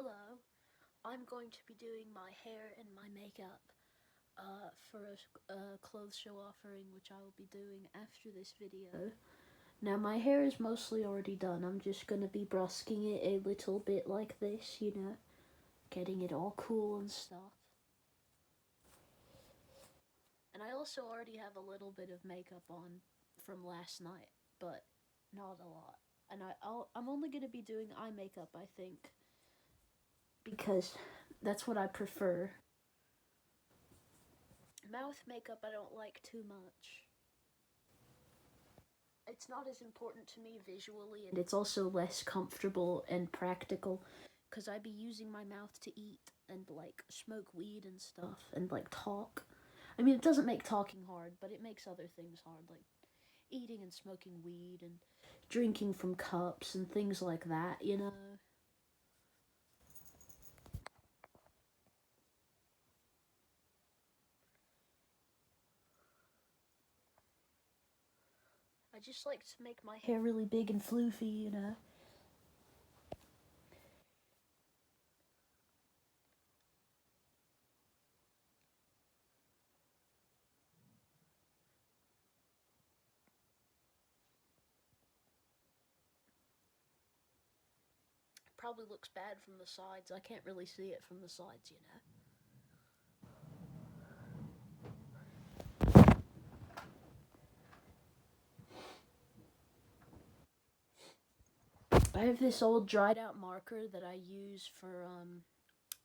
Hello, I'm going to be doing my hair and my makeup for a clothes show offering, which I will be doing after this video. Now, my hair is mostly already done. I'm just going to be brusking it a little bit like this, getting it all cool and stuff. And I also already have a little bit of makeup on from last night, but not a lot. And I'm only going to be doing eye makeup, I think, because that's what I prefer. Mouth makeup I don't like too much. It's not as important to me visually, and it's also less comfortable and practical because I be using my mouth to eat and like smoke weed and stuff and like talk. I mean, it doesn't make talking hard, but it makes other things hard, like eating and smoking weed and drinking from cups and things like that. I just like to make my hair really big and floofy. Probably looks bad from the sides. I can't really see it from the sides. I have this old dried out marker that I use for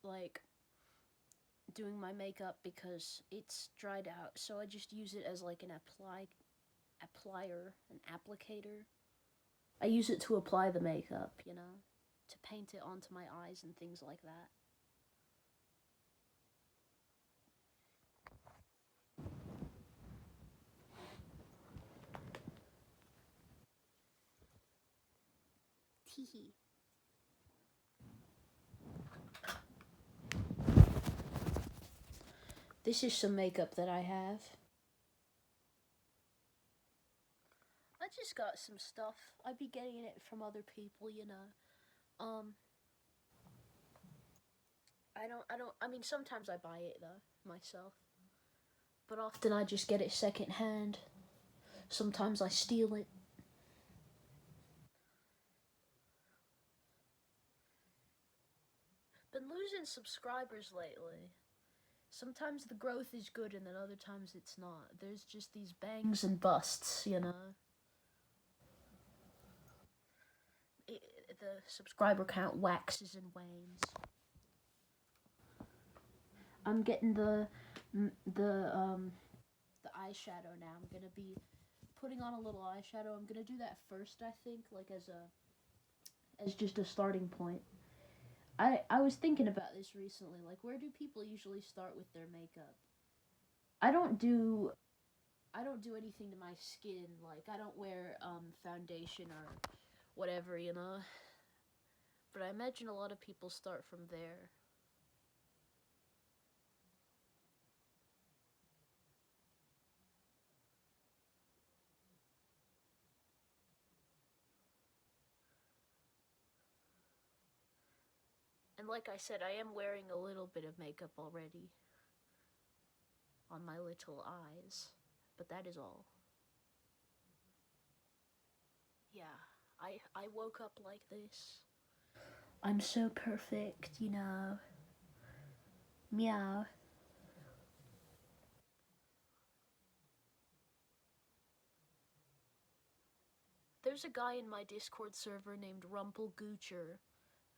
like doing my makeup because it's dried out. So I just use it as like an applier, an applicator. I use it to apply the makeup, to paint it onto my eyes and things like that. Teehee. This is some makeup that I have. I just got some stuff. I'd be getting it from other people. I mean, sometimes I buy it though, myself. But often I just get it secondhand. Sometimes I steal it. Been losing subscribers lately. Sometimes the growth is good and then other times it's not. There's just these bangs and busts. The subscriber count waxes and wanes. I'm getting the eyeshadow now. I'm gonna be putting on a little eyeshadow. I'm gonna do that first, I think, like as just a starting point. I was thinking about this recently. Like, where do people usually start with their makeup? I don't do I don't do anything to my skin. Like, I don't wear foundation or whatever. But I imagine a lot of people start from there. And like I said, I am wearing a little bit of makeup already on my little eyes, but that is all. Yeah, I woke up like this. I'm so perfect. Meow. There's a guy in my Discord server named Rumple Goocher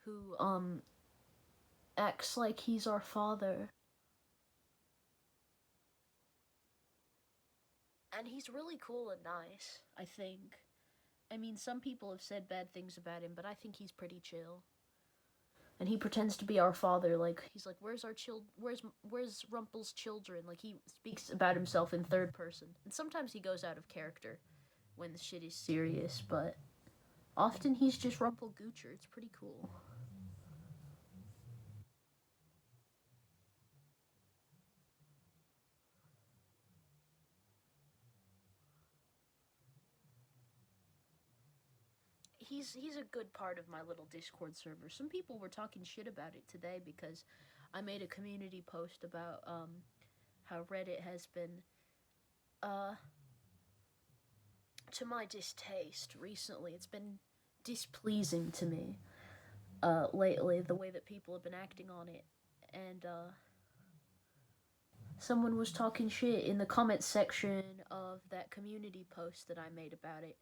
who acts like he's our father. And he's really cool and nice, I think. I mean, some people have said bad things about him, but I think he's pretty chill. And he pretends to be our father. Like, he's like, "Where's our where's Rumple's children?" Like, he speaks about himself in third person. And sometimes he goes out of character when the shit is serious, but often he's just Rumple Goocher. It's pretty cool. he's a good part of my little Discord server. Some people were talking shit about it today because I made a community post about how Reddit has been uh to my distaste recently. It's been displeasing to me lately, the way that people have been acting on it. And someone was talking shit in the comments section of that community post that I made about it.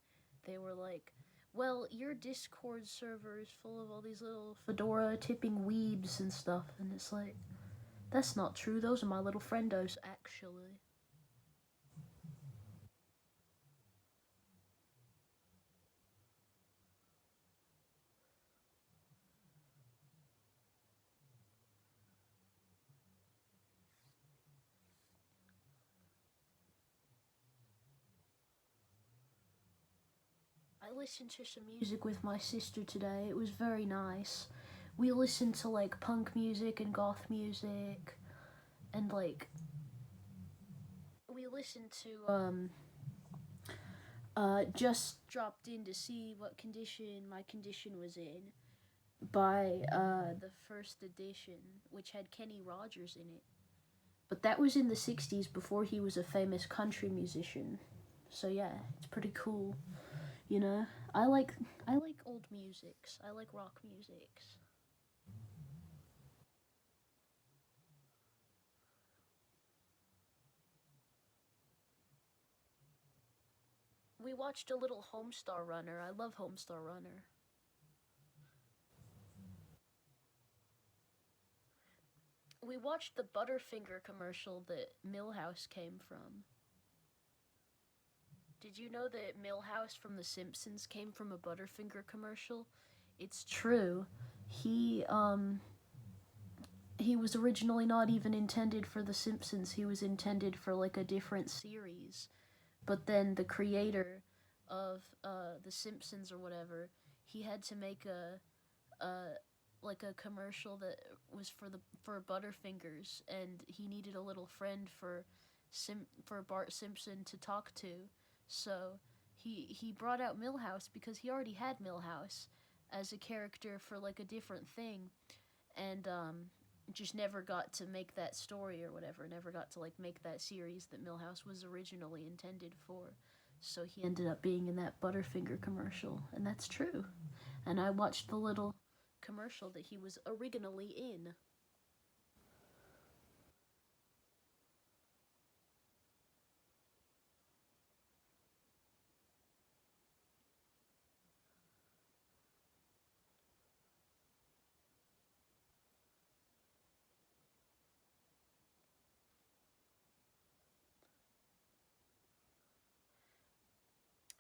They were like, well, your Discord server is full of all these little fedora tipping weebs and stuff. And it's like, that's not true. Those are my little friendos, actually. I listened to some music with my sister today. It was very nice. We listened to like punk music and goth music, and like we listened to just dropped in to see what condition my condition was in by the first edition, which had Kenny Rogers in it. But that was in the 60s before he was a famous country musician. So yeah, it's pretty cool. You know, I like old musics. I like rock musics. We watched a little Homestar Runner. I love Homestar Runner. We watched the Butterfinger commercial that Millhouse came from. Did you know that Millhouse from The Simpsons came from a Butterfinger commercial? It's true. He was originally not even intended for The Simpsons. He was intended for like a different series. But then the creator of The Simpsons or whatever, he had to make a like a commercial that was for Butterfingers, and he needed a little friend for Bart Simpson to talk to. So he brought out Millhouse because he already had Millhouse as a character for like a different thing, and just never got to make that story or whatever. Never got to like make that series that Millhouse was originally intended for. So he ended up being in that Butterfinger commercial, and that's true. And I watched the little commercial that he was originally in.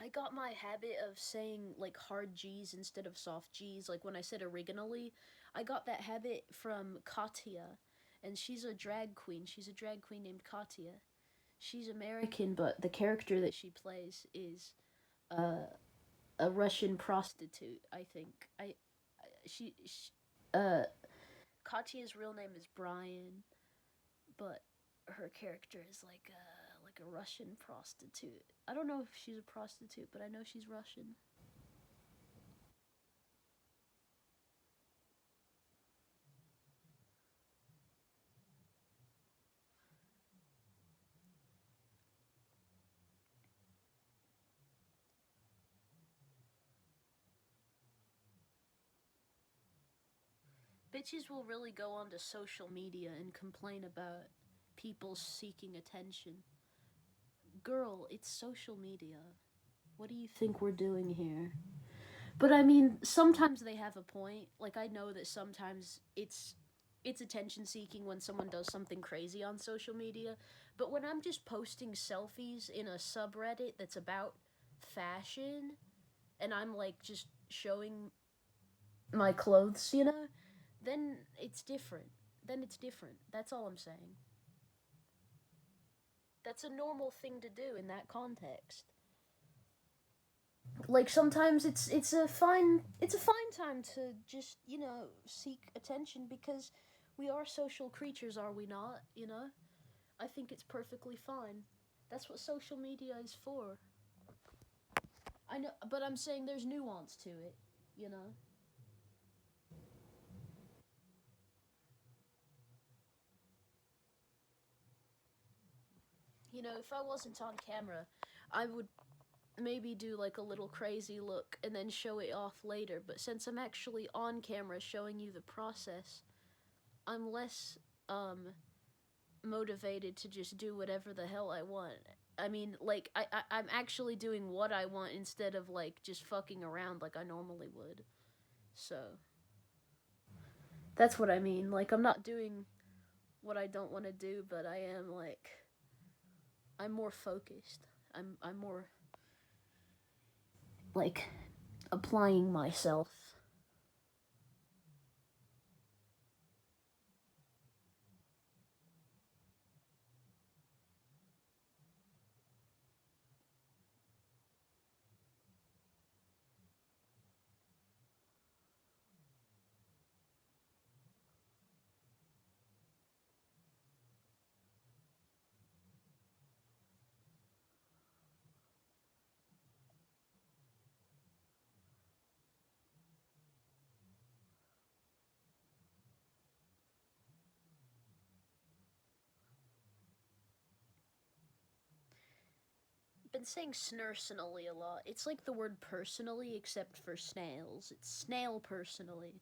I got my habit of saying like hard G's instead of soft G's. Like when I said originally, I got that habit from Katya, and she's a drag queen. She's a drag queen named Katya. She's American, but the character that she plays is uh, a Russian prostitute. I think she uh Katya's real name is Brian, but her character is like a Russian prostitute. I don't know if she's a prostitute, but I know she's Russian. Bitches will really go onto social media and complain about people seeking attention. Girl, it's social media. What do you think we're doing here? But I mean, sometimes they have a point. Like I know that sometimes it's attention seeking when someone does something crazy on social media, but when I'm just posting selfies in a subreddit that's about fashion and I'm like just showing my clothes, then it's different. Then it's different. That's all I'm saying. That's a normal thing to do in that context. Like sometimes it's a fine time to just seek attention because we are social creatures, are we not? I think it's perfectly fine. That's what social media is for. I know, but I'm saying there's nuance to it, you know? You know, if I wasn't on camera, I would maybe do like a little crazy look and then show it off later, but since I'm actually on camera showing you the process, I'm less um motivated to just do whatever the hell I want. I mean, like I'm actually doing what I want instead of like just fucking around like I normally would. So that's what I mean. Like I'm not doing what I don't want to do, but I am like I'm more focused. I'm more like applying myself. Been saying snursenally a lot. It's like the word personally except for snails. It's snail personally.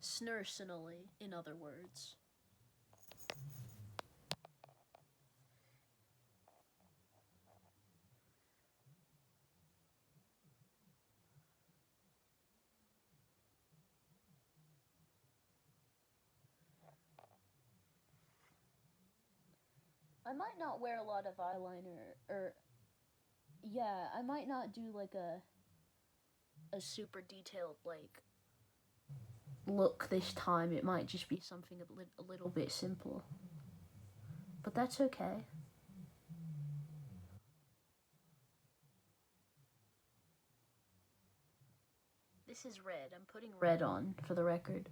Snursenally, in other words. I might not wear a lot of eyeliner, or yeah, I might not do like a super detailed like look this time. It might just be something a little bit simple, but that's okay. This is red. I'm putting red on for the record.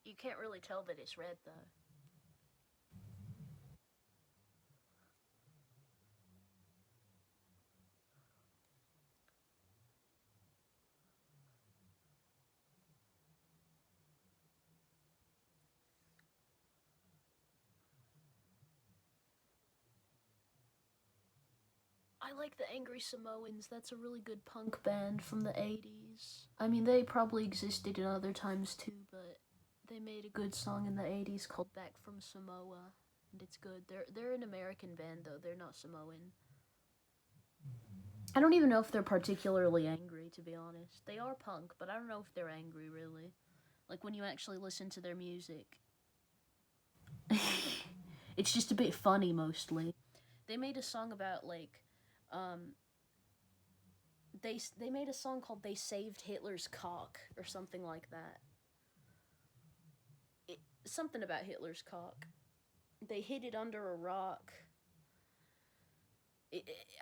You can't really tell that it's red though. I like the Angry Samoans. That's a really good punk band from the 80s. I mean, they probably existed in other times too, but they made a good song in the 80s called Back from Samoa, and it's good. They're an American band though. They're not Samoan. I don't even know if they're particularly angry, to be honest. They are punk, but I don't know if they're angry really. Like when you actually listen to their music. It's just a bit funny mostly. They made a song about like um they made a song called "They Saved Hitler's Cock" or something like that. Something about Hitler's cock. They hid it under a rock.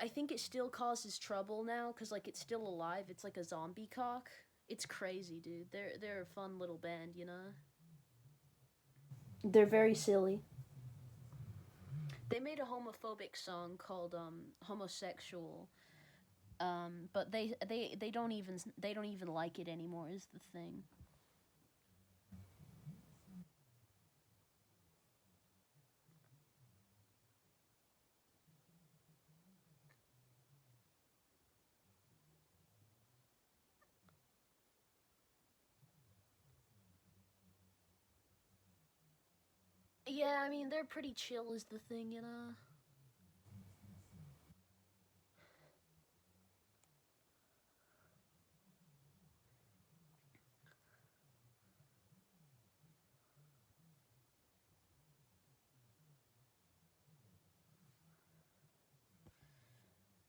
I think it still causes trouble now because like it's still alive. It's like a zombie cock. It's crazy, dude. They're a fun little band, you know. They're very silly. They made a homophobic song called "Homosexual," but they don't even like it anymore. Is the thing. Yeah, I mean they're pretty chill. Is the thing, you know.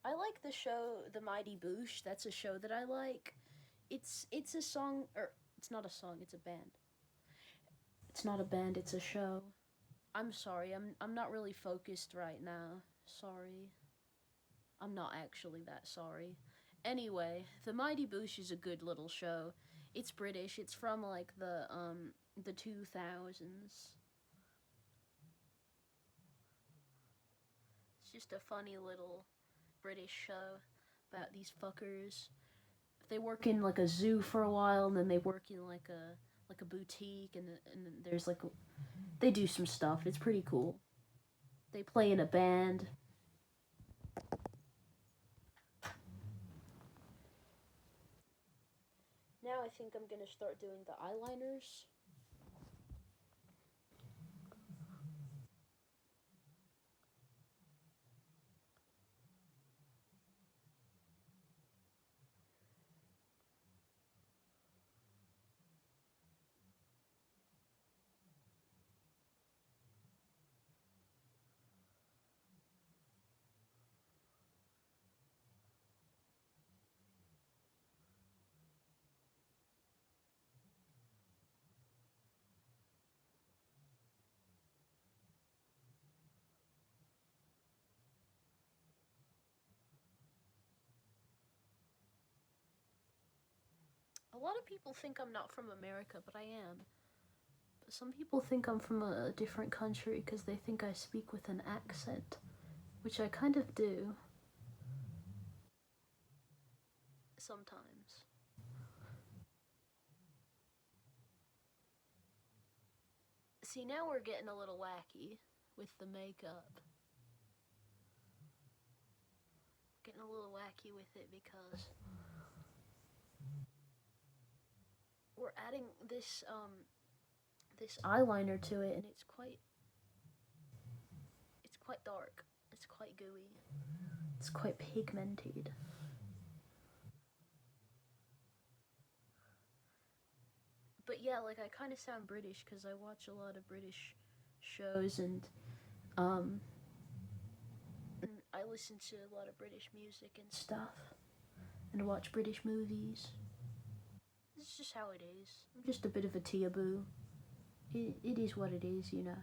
I like the show The Mighty Boosh. That's a show that I like. It's a song or it's not a song, it's a band. It's not a band, it's a show. I'm sorry. I'm not really focused right now. Sorry. I'm not actually that sorry. Anyway, The Mighty Boosh is a good little show. It's British. It's from like the 2000s. It's just a funny little British show about these fuckers. They work in like a zoo for a while, and then they work in like a boutique, and then there's like they do some stuff. It's pretty cool. They play in a band. Now I think I'm gonna start doing the eyeliners. A lot of people think I'm not from America, but I am. But some people think I'm from a different country because they think I speak with an accent, which I kind of do sometimes. See, now we're getting a little wacky with the makeup. Getting a little wacky with it because we're adding this eyeliner to it, and it's quite dark. It's quite gooey. It's quite pigmented. But yeah, like I kind of sound British because I watch a lot of British shows, um and I listen to a lot of British music and stuff and watch British movies. It's just how it is. I'm just a bit of a teaboo. It is what it is, you know.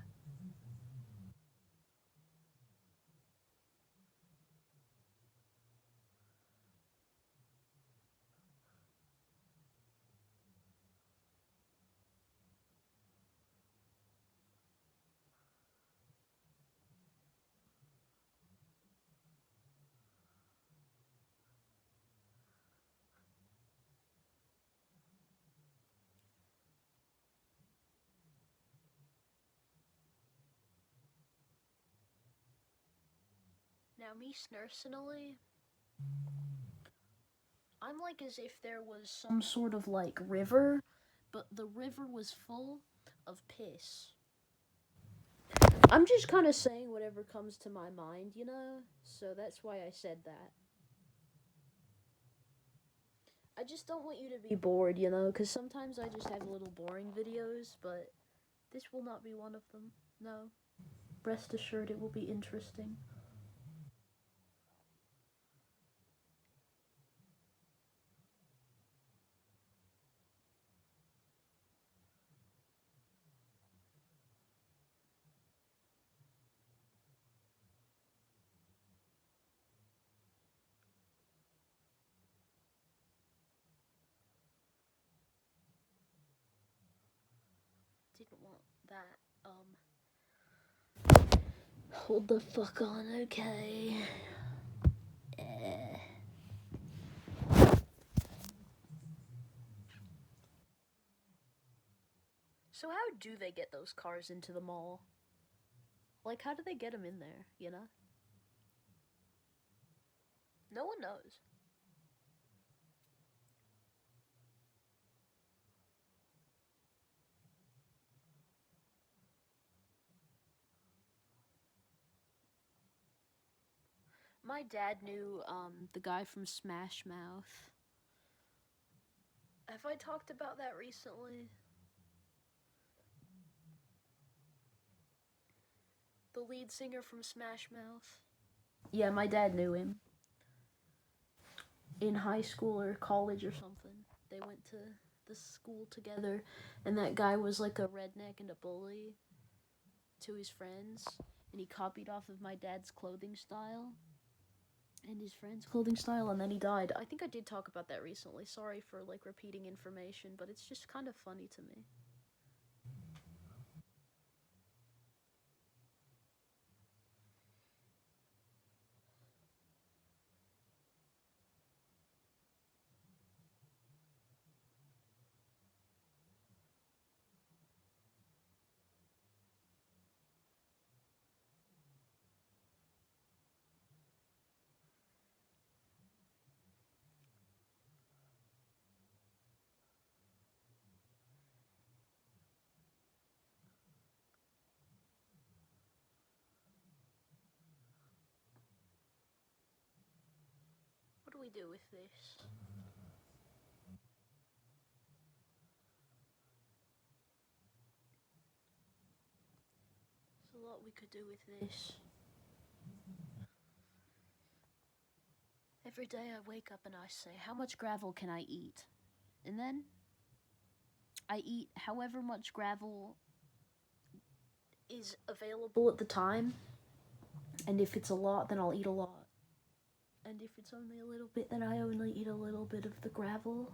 Now, me personally, I'm like as if there was some sort of like river, but the river was full of piss. I'm just kind of saying whatever comes to my mind, you know? So that's why I said that. I just don't want you to be bored, you know? Because sometimes I just have little boring videos, but this will not be one of them. No. Rest assured it will be interesting. Didn't want that. Hold the fuck on, okay? Eh. So how do they get those cars into the mall? Like, how do they get them in there, you know? No one knows. My dad knew, the guy from Smash Mouth. Have I talked about that recently? The lead singer from Smash Mouth. Yeah, my dad knew him. In high school or college or something. They went to the school together, and that guy was like a redneck and a bully to his friends, and he copied off of my dad's clothing style. and his friend's clothing style, and then he died. I think I did talk about that recently. Sorry for like repeating information, but it's just kind of funny to me. What do we do with this? There's a lot we could do with this. Every day I wake up and I say, how much gravel can I eat? And then I eat however much gravel is available at the time. And if it's a lot, then I'll eat a lot. And if it's only a little bit, then I only eat a little bit of the gravel.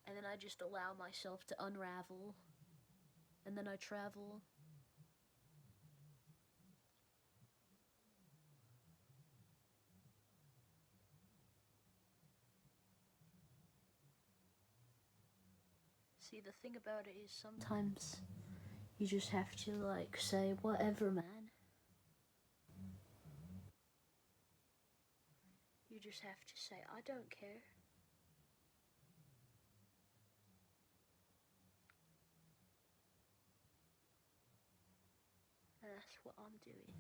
And then I just allow myself to unravel. And then I travel. See, the thing about it is sometimes you just have to, like, say, whatever, man. You just have to say, I don't care. And that's what I'm doing.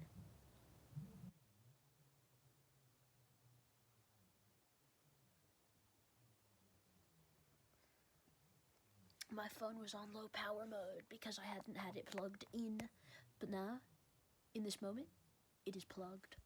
My phone was on low power mode because I hadn't had it plugged in. But now, in this moment, it is plugged.